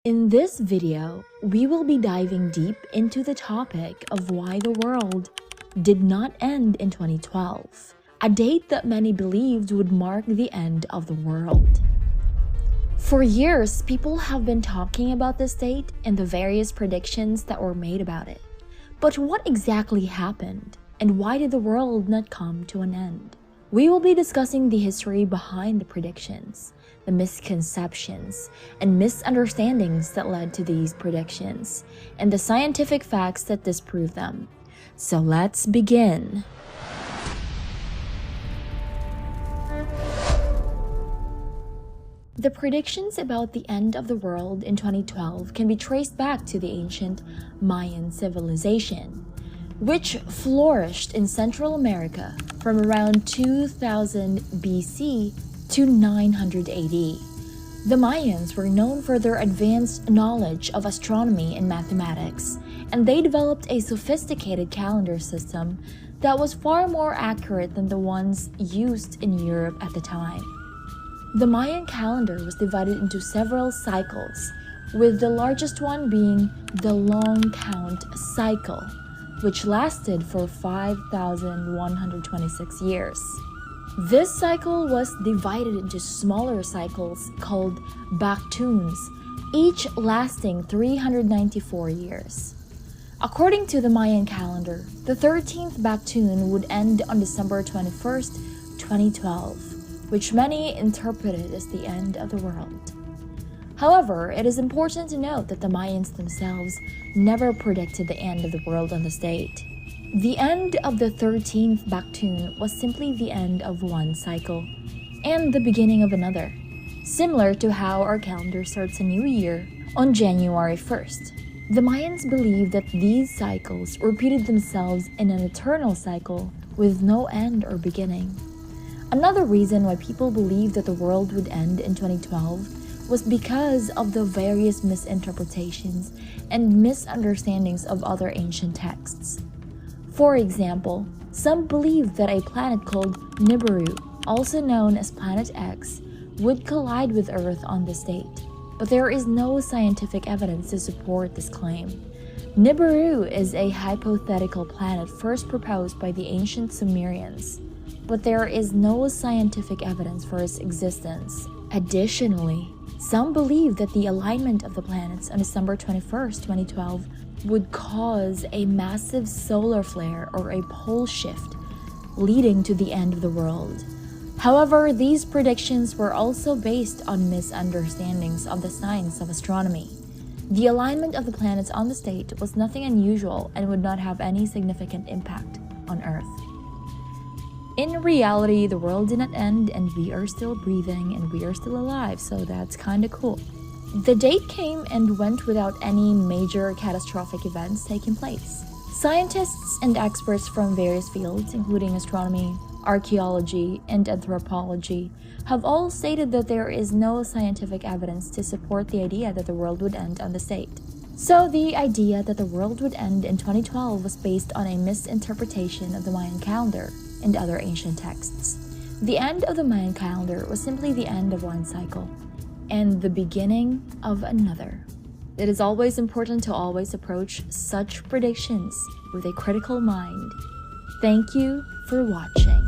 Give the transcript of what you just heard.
In this video, we will be diving deep into the topic of why the world did not end in 2012, a date that many believed would mark the end of the world. For years, people have been talking about this date and the various predictions that were made about it. But what exactly happened, and why did the world not come to an end? We will be discussing the history behind the predictions, the misconceptions and misunderstandings that led to these predictions, and the scientific facts that disprove them. So let's begin. The predictions about the end of the world in 2012 can be traced back to the ancient Mayan civilization, which flourished in Central America from around 2000 BC to 900 AD. The Mayans were known for their advanced knowledge of astronomy and mathematics, and they developed a sophisticated calendar system that was far more accurate than the ones used in Europe at the time. The Mayan calendar was divided into several cycles, with the largest one being the long count cycle, which lasted for 5,126 years. This cycle was divided into smaller cycles called baktuns, each lasting 394 years. According to the Mayan calendar, the 13th baktun would end on December 21st, 2012, which many interpreted as the end of the world. However, it is important to note that the Mayans themselves never predicted the end of the world on this date. The end of the 13th baktun was simply the end of one cycle and the beginning of another, similar to how our calendar starts a new year on January 1st. The Mayans believed that these cycles repeated themselves in an eternal cycle with no end or beginning. Another reason why people believed that the world would end in 2012 was because of the various misinterpretations and misunderstandings of other ancient texts. For example, some believed that a planet called Nibiru, also known as Planet X, would collide with Earth on this date, but there is no scientific evidence to support this claim. Nibiru is a hypothetical planet first proposed by the ancient Sumerians, but there is no scientific evidence for its existence. Additionally, some believe that the alignment of the planets on December 21st, 2012 would cause a massive solar flare or a pole shift, leading to the end of the world. However, these predictions were also based on misunderstandings of the science of astronomy. The alignment of the planets on this date was nothing unusual and would not have any significant impact on Earth. In reality, the world did not end and we are still breathing and we are still alive, so that's kinda cool. The date came and went without any major catastrophic events taking place. Scientists and experts from various fields, including astronomy, archaeology, and anthropology, have all stated that there is no scientific evidence to support the idea that the world would end on this date. So the idea that the world would end in 2012 was based on a misinterpretation of the Mayan calendar and other ancient texts. The end of the Mayan calendar was simply the end of one cycle and the beginning of another. It is always important to always approach such predictions with a critical mind. Thank you for watching.